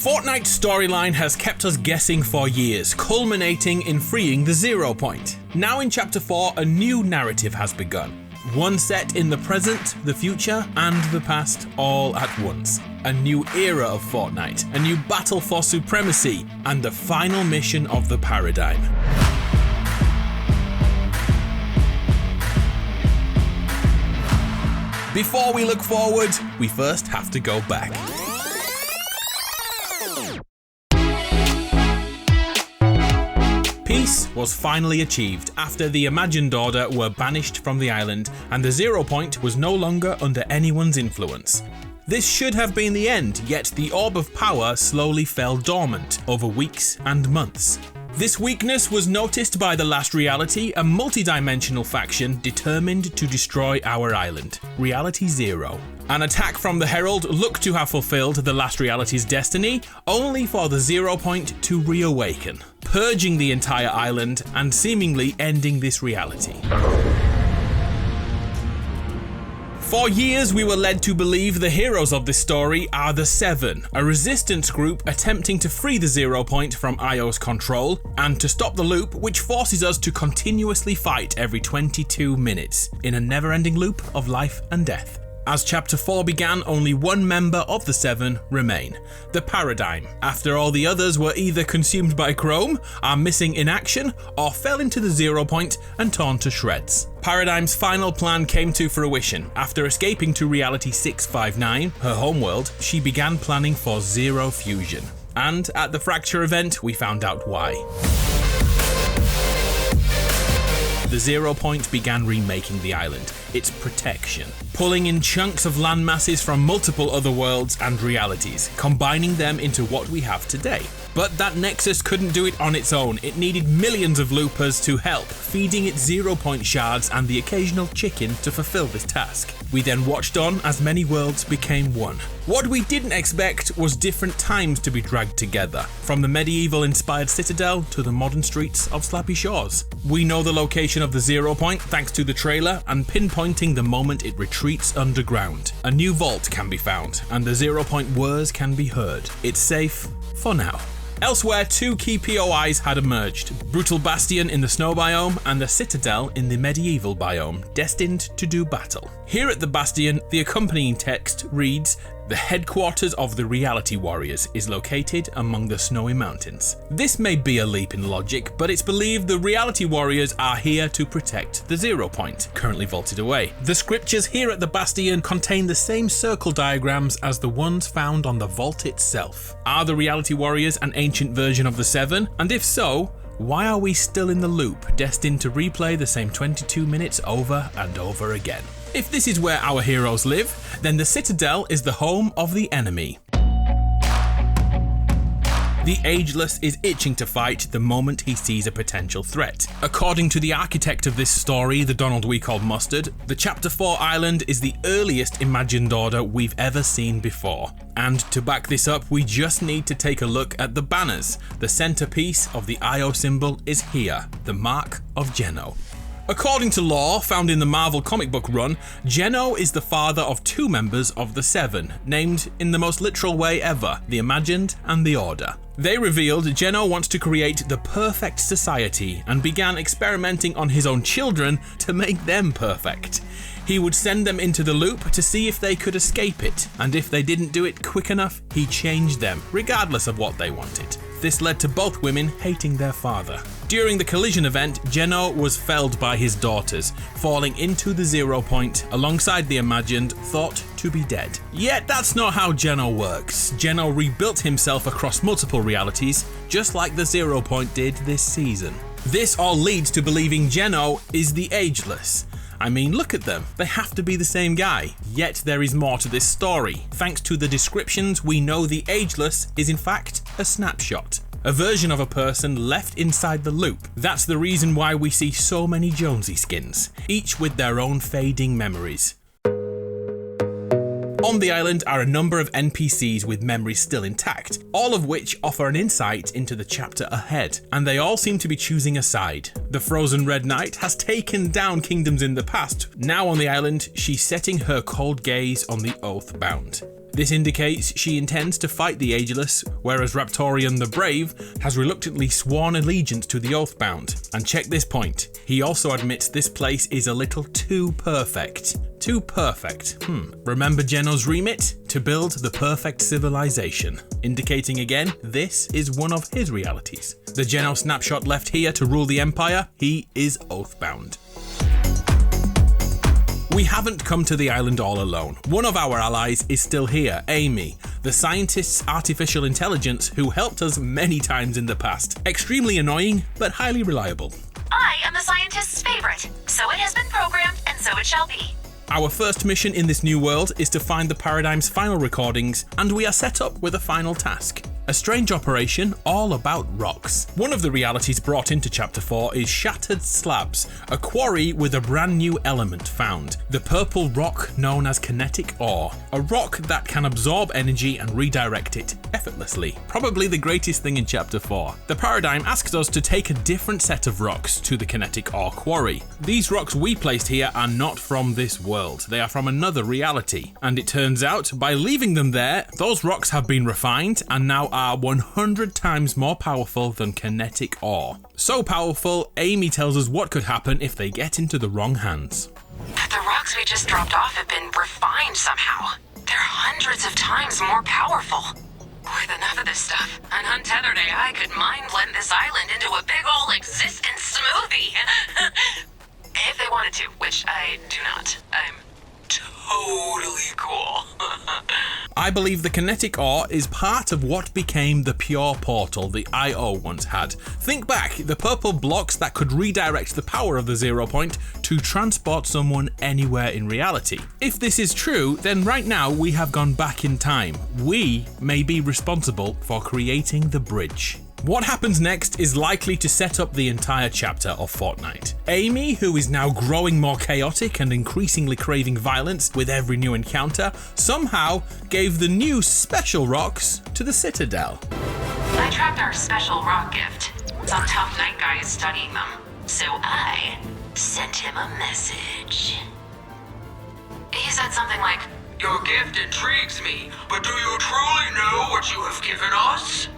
Fortnite's storyline has kept us guessing for years, culminating in freeing the 0 point. Now in Chapter 4, a new narrative has begun. One set in the present, the future, and the past all at once. A new era of Fortnite, a new battle for supremacy, and the final mission of the paradigm. Before we look forward, we first have to go back. Peace was finally achieved after the Imagined Order were banished from the island and the 0 point was no longer under anyone's influence. This should have been the end, yet the Orb of Power slowly fell dormant over weeks and months. This weakness was noticed by the Last Reality, a multi-dimensional faction determined to destroy our island, Reality Zero. An attack from the Herald looked to have fulfilled the Last Reality's destiny, only for the 0 point to reawaken, purging the entire island and seemingly ending this reality. For years, we were led to believe the heroes of this story are the Seven, a resistance group attempting to free the 0 point from Io's control and to stop the loop, which forces us to continuously fight every 22 minutes in a never-ending loop of life and death. As Chapter 4 began, only one member of the Seven remain, the Paradigm, after all the others were either consumed by Chrome, are missing in action, or fell into the 0 point and torn to shreds. Paradigm's final plan came to fruition. After escaping to Reality 659, her homeworld, she began planning for Zero Fusion. And at the Fracture event, we found out why. The 0 point began remaking the island, its protection, pulling in chunks of land masses from multiple other worlds and realities, combining them into what we have today. But that nexus couldn't do it on its own. It needed millions of loopers to help, feeding it 0 point shards and the occasional chicken to fulfill this task. We then watched on as many worlds became one. What we didn't expect was different times to be dragged together, from the medieval-inspired citadel to the modern streets of Slappy Shores. We know the location of the 0 point thanks to the trailer and pinpointing the moment it retreats underground. A new vault can be found, and the 0 point whirs can be heard. It's safe for now. Elsewhere, two key POIs had emerged, Brutal Bastion in the snow biome and the Citadel in the medieval biome, destined to do battle. Here at the Bastion, the accompanying text reads, "The headquarters of the Reality Warriors is located among the snowy mountains." This may be a leap in logic, but it's believed the Reality Warriors are here to protect the 0 point, currently vaulted away. The scriptures here at the Bastion contain the same circle diagrams as the ones found on the vault itself. Are the Reality Warriors an ancient version of the Seven? And if so, why are we still in the loop, destined to replay the same 22 minutes over and over again? If this is where our heroes live, then the Citadel is the home of the enemy. The Ageless is itching to fight the moment he sees a potential threat. According to the architect of this story, the Donald we called Mustard, the Chapter 4 island is the earliest Imagined Order we've ever seen before. And to back this up, we just need to take a look at the banners. The centerpiece of the Io symbol is here, the mark of Geno. According to lore found in the Marvel comic book run, Geno is the father of two members of the Seven, named in the most literal way ever, the Imagined and the Order. They revealed Geno wants to create the perfect society and began experimenting on his own children to make them perfect. He would send them into the loop to see if they could escape it, and if they didn't do it quick enough, he changed them, regardless of what they wanted. This led to both women hating their father. During the collision event, Geno was felled by his daughters, falling into the 0 point alongside the Imagined, thought to be dead. Yet that's not how Geno works. Geno rebuilt himself across multiple realities, just like the 0 point did this season. This all leads to believing Geno is the Ageless. I mean, look at them. They have to be the same guy. Yet there is more to this story. Thanks to the descriptions, we know the Ageless is in fact a snapshot. A version of a person left inside the loop. That's the reason why we see so many Jonesy skins, each with their own fading memories. On the island are a number of NPCs with memories still intact, all of which offer an insight into the chapter ahead, and they all seem to be choosing a side. The frozen Red Knight has taken down kingdoms in the past. Now on the island, she's setting her cold gaze on the Oathbound. This indicates she intends to fight the Ageless, whereas Raptorian the Brave has reluctantly sworn allegiance to the Oathbound. And check this point, he also admits this place is a little too perfect. Too perfect. Remember Geno's remit? To build the perfect civilization. Indicating again, this is one of his realities. The Geno snapshot left here to rule the Empire, he is Oathbound. We haven't come to the island all alone. One of our allies is still here, Amie, the scientist's artificial intelligence who helped us many times in the past. Extremely annoying, but highly reliable. I am the scientist's favorite, so it has been programmed and so it shall be. Our first mission in this new world is to find the Paradigm's final recordings, and we are set up with a final task. A strange operation all about rocks. One of the realities brought into Chapter 4 is Shattered Slabs, a quarry with a brand new element found. The purple rock known as Kinetic ore. A rock that can absorb energy and redirect it effortlessly. Probably the greatest thing in Chapter 4. The Paradigm asks us to take a different set of rocks to the Kinetic ore quarry. These rocks we placed here are not from this world. They are from another reality. And it turns out, by leaving them there, those rocks have been refined and now are 100 times more powerful than Kinetic ore. So powerful, Amie tells us what could happen if they get into the wrong hands. The rocks we just dropped off have been refined somehow. They're hundreds of times more powerful. With enough of this stuff, an untethered AI could mind blend this island into a big ol' existence smoothie. If they wanted to, which I do not. I'm totally cool. I believe the Kinetic ore is part of what became the pure portal the IO once had. Think back, the purple blocks that could redirect the power of the 0 point to transport someone anywhere in reality. If this is true, then right now we have gone back in time. We may be responsible for creating the bridge. What happens next is likely to set up the entire chapter of Fortnite. Amie, who is now growing more chaotic and increasingly craving violence with every new encounter, somehow gave the new special rocks to the Citadel. I tracked our special rock gift. Some tough night guy is studying them, so I sent him a message. He said something like, "Your gift intrigues me, but do you truly know what you have given us?"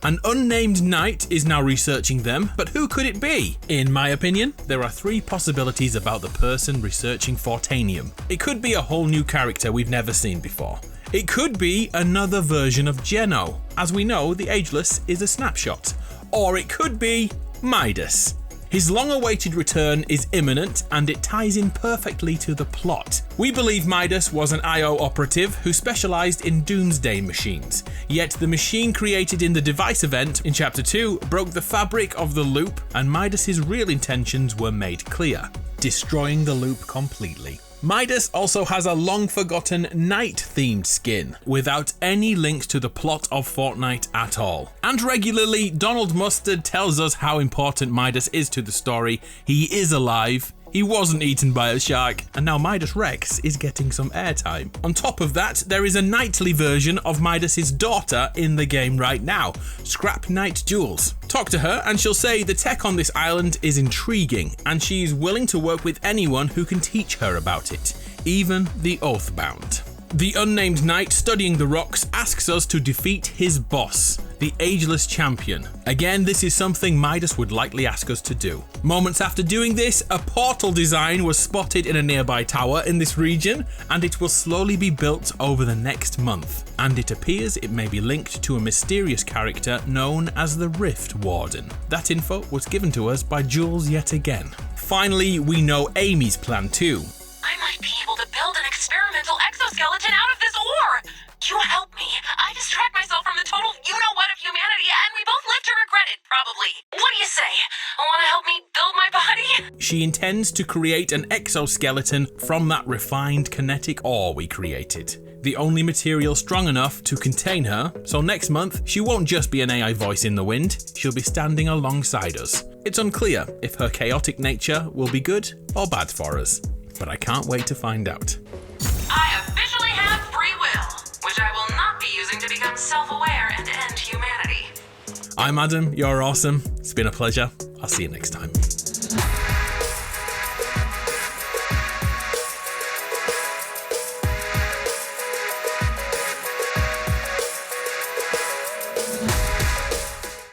An unnamed knight is now researching them, but who could it be? In my opinion, there are 3 possibilities about the person researching Fortanium. It could be a whole new character we've never seen before. It could be another version of Geno. As we know, the Ageless is a snapshot. Or it could be Midas. His long-awaited return is imminent, and it ties in perfectly to the plot. We believe Midas was an IO operative who specialized in doomsday machines, yet the machine created in the device event in Chapter 2 broke the fabric of the loop, and Midas's real intentions were made clear, destroying the loop completely. Midas also has a long-forgotten night-themed skin, without any links to the plot of Fortnite at all. And regularly, Donald Mustard tells us how important Midas is to the story. He is alive, he wasn't eaten by a shark, and now Midas Rex is getting some airtime. On top of that, there is a nightly version of Midas's daughter in the game right now, Scrap Knight Jules. Talk to her and she'll say the tech on this island is intriguing, and she's willing to work with anyone who can teach her about it, even the Oathbound. The unnamed knight studying the rocks asks us to defeat his boss, the ageless champion. Again, this is something Midas would likely ask us to do. Moments after doing this, a portal design was spotted in a nearby tower in this region, and it will slowly be built over the next month. And it appears it may be linked to a mysterious character known as the Rift Warden. That info was given to us by Jules yet again. Finally, we know Amie's plan too. I might be able to build an experimental exoskeleton out of this ore! You help me. I distract myself from the total you-know-what of humanity, and we both live to regret it, probably. What do you say? Want to help me build my body? She intends to create an exoskeleton from that refined kinetic ore we created. The only material strong enough to contain her, so next month she won't just be an AI voice in the wind, she'll be standing alongside us. It's unclear if her chaotic nature will be good or bad for us, but I can't wait to find out. I officially have free will, which I will not be using to become self-aware and end humanity. I'm Adam, you're awesome. It's been a pleasure. I'll see you next time.